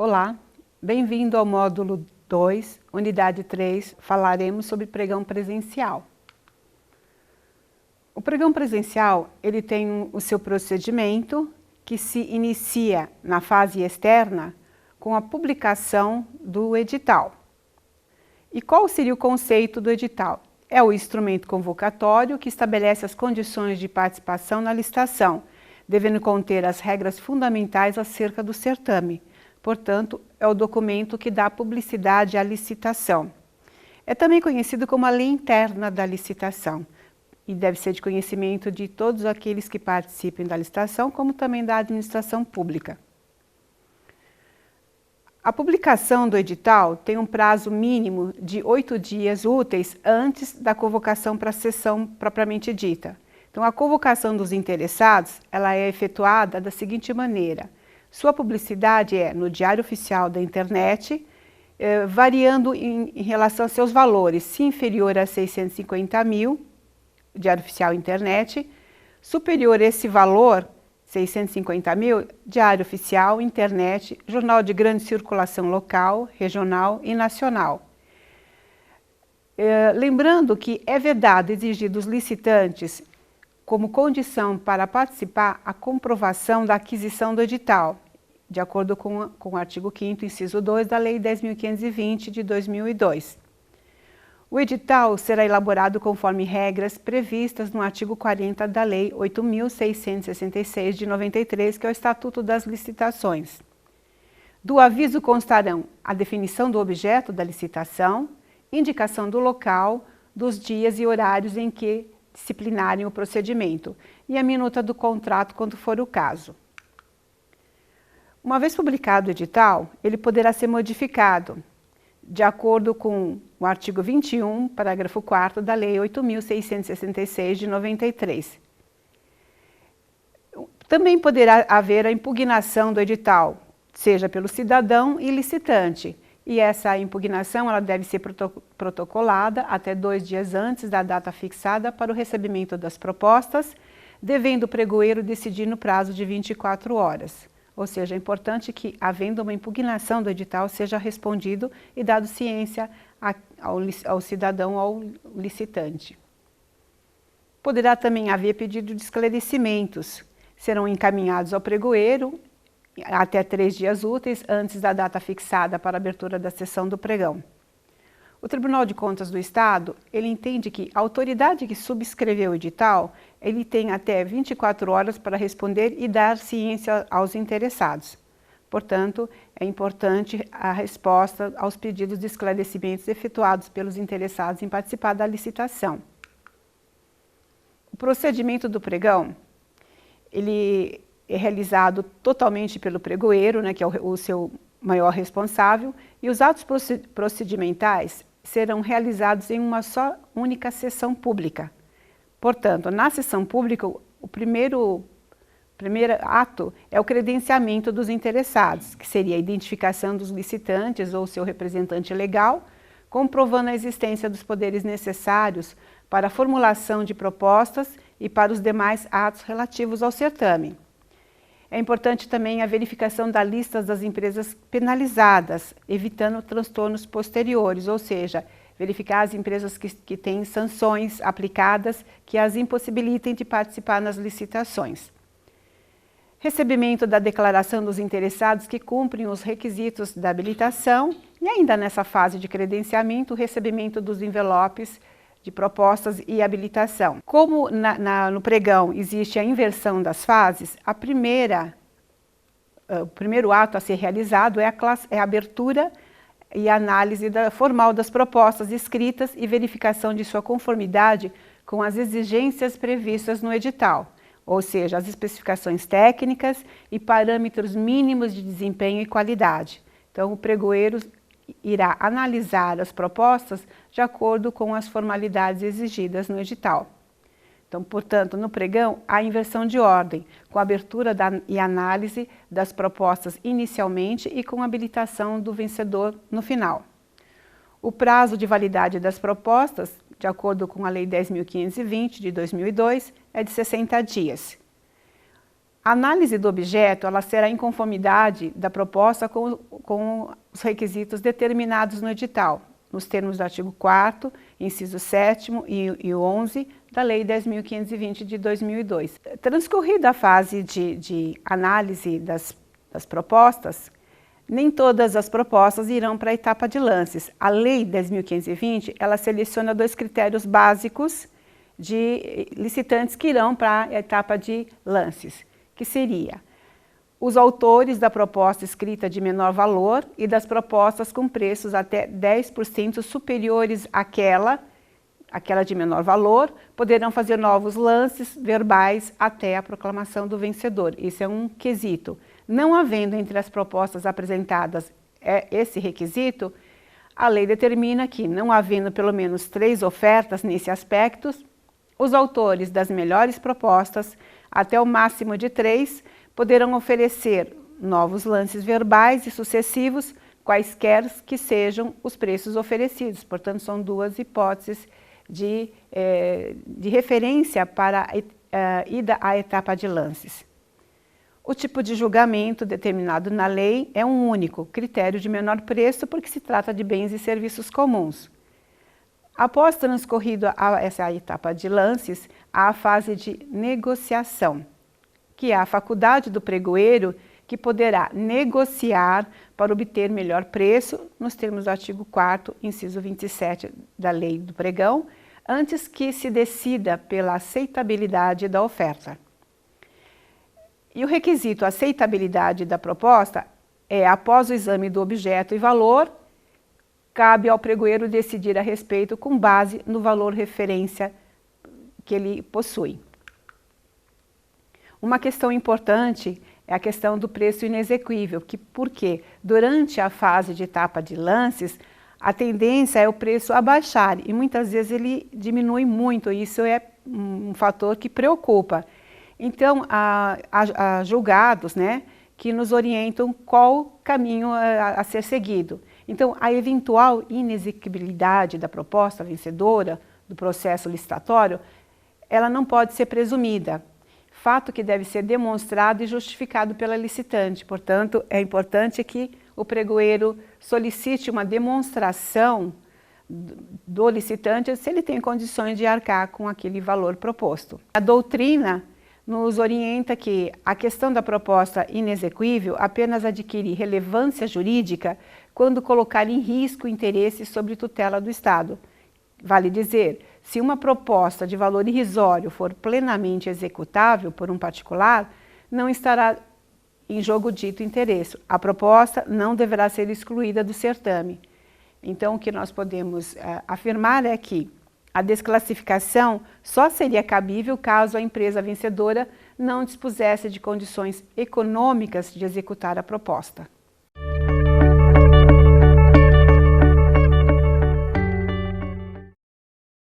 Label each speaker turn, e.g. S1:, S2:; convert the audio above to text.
S1: Olá, bem-vindo ao módulo 2, unidade 3, falaremos sobre pregão presencial. O pregão presencial, ele tem o seu procedimento que se inicia na fase externa com a publicação do edital. E qual seria o conceito do edital? É o instrumento convocatório que estabelece as condições de participação na licitação, devendo conter as regras fundamentais acerca do certame. Portanto, é o documento que dá publicidade à licitação. É também conhecido como a lei interna da licitação e deve ser de conhecimento de todos aqueles que participem da licitação, como também da administração pública. A publicação do edital tem um prazo mínimo de 8 dias úteis antes da convocação para a sessão propriamente dita. Então, a convocação dos interessados, ela é efetuada da seguinte maneira: sua publicidade é no Diário Oficial da Internet, variando em relação a seus valores, se inferior a 650 mil, Diário Oficial Internet, superior a esse valor, 650 mil, Diário Oficial, Internet, jornal de grande circulação local, regional e nacional. Lembrando que é vedado exigir dos licitantes, como condição para participar, a comprovação da aquisição do edital, de acordo com o artigo 5º, inciso 2 da Lei 10.520 de 2002. O edital será elaborado conforme regras previstas no artigo 40 da Lei 8.666 de 93, que é o Estatuto das Licitações. Do aviso constarão a definição do objeto da licitação, indicação do local, dos dias e horários em que disciplinarem o procedimento e a minuta do contrato, quando for o caso. Uma vez publicado o edital, ele poderá ser modificado de acordo com o artigo 21, parágrafo 4º da Lei 8.666 de 93. Também poderá haver a impugnação do edital, seja pelo cidadão e licitante, e essa impugnação ela deve ser protocolada até 2 dias antes da data fixada para o recebimento das propostas, devendo o pregoeiro decidir no prazo de 24 horas. Ou seja, é importante que, havendo uma impugnação do edital, seja respondido e dado ciência ao cidadão, ao licitante. Poderá também haver pedido de esclarecimentos. Serão encaminhados ao pregoeiro até 3 dias úteis antes da data fixada para a abertura da sessão do pregão. O Tribunal de Contas do Estado, ele entende que a autoridade que subscreveu o edital, ele tem até 24 horas para responder e dar ciência aos interessados. Portanto, é importante a resposta aos pedidos de esclarecimentos efetuados pelos interessados em participar da licitação. O procedimento do pregão, ele é realizado totalmente pelo pregoeiro, né, que é o seu maior responsável, e os atos procedimentais serão realizados em uma só única sessão pública. Portanto, na sessão pública, o primeiro ato é o credenciamento dos interessados, que seria a identificação dos licitantes ou seu representante legal, comprovando a existência dos poderes necessários para a formulação de propostas e para os demais atos relativos ao certame. É importante também a verificação da lista das empresas penalizadas, evitando transtornos posteriores, ou seja, verificar as empresas que têm sanções aplicadas que as impossibilitem de participar nas licitações. Recebimento da declaração dos interessados que cumprem os requisitos da habilitação e ainda nessa fase de credenciamento, o recebimento dos envelopes de propostas e habilitação. Como no pregão existe a inversão das fases, o primeiro ato a ser realizado é a abertura e análise formal das propostas escritas e verificação de sua conformidade com as exigências previstas no edital, ou seja, as especificações técnicas e parâmetros mínimos de desempenho e qualidade. Então, o pregoeiro irá analisar as propostas de acordo com as formalidades exigidas no edital. Então, portanto, no pregão, há inversão de ordem, com a abertura e análise das propostas inicialmente e com a habilitação do vencedor no final. O prazo de validade das propostas, de acordo com a Lei 10.520 de 2002, é de 60 dias. A análise do objeto ela será em conformidade da proposta com os requisitos determinados no edital, nos termos do artigo 4º, inciso 7º e 11 da Lei 10.520 de 2002. Transcorrida a fase de análise das propostas, nem todas as propostas irão para a etapa de lances. A Lei 10.520, ela seleciona 2 critérios básicos de licitantes que irão para a etapa de lances, que seria os autores da proposta escrita de menor valor e das propostas com preços até 10% superiores àquela de menor valor, poderão fazer novos lances verbais até a proclamação do vencedor. Esse é um quesito. Não havendo entre as propostas apresentadas esse requisito, a lei determina que, não havendo pelo menos 3 ofertas nesse aspecto, os autores das melhores propostas, até o máximo de 3, poderão oferecer novos lances verbais e sucessivos, quaisquer que sejam os preços oferecidos. Portanto, são 2 hipóteses de referência para a ida à etapa de lances. O tipo de julgamento determinado na lei é um único, critério de menor preço, porque se trata de bens e serviços comuns. Após transcorrido essa etapa de lances, há a fase de negociação, que é a faculdade do pregoeiro que poderá negociar para obter melhor preço, nos termos do artigo 4º, inciso 27 da Lei do Pregão, antes que se decida pela aceitabilidade da oferta. E o requisito aceitabilidade da proposta é, após o exame do objeto e valor, cabe ao pregoeiro decidir a respeito com base no valor referência que ele possui. Uma questão importante é a questão do preço inexequível, porque durante a fase de etapa de lances, a tendência é o preço abaixar e muitas vezes ele diminui muito, e isso é um fator que preocupa. Então, há julgados, né, que nos orientam qual caminho a ser seguido. Então, a eventual inexequibilidade da proposta vencedora, do processo licitatório, ela não pode ser presumida. Fato que deve ser demonstrado e justificado pela licitante. Portanto, é importante que o pregoeiro solicite uma demonstração do licitante se ele tem condições de arcar com aquele valor proposto. A doutrina nos orienta que a questão da proposta inexequível apenas adquire relevância jurídica quando colocar em risco o interesse sobre tutela do Estado. Vale dizer, se uma proposta de valor irrisório for plenamente executável por um particular, não estará em jogo dito interesse. A proposta não deverá ser excluída do certame. Então, o que nós podemos afirmar é que a desclassificação só seria cabível caso a empresa vencedora não dispusesse de condições econômicas de executar a proposta.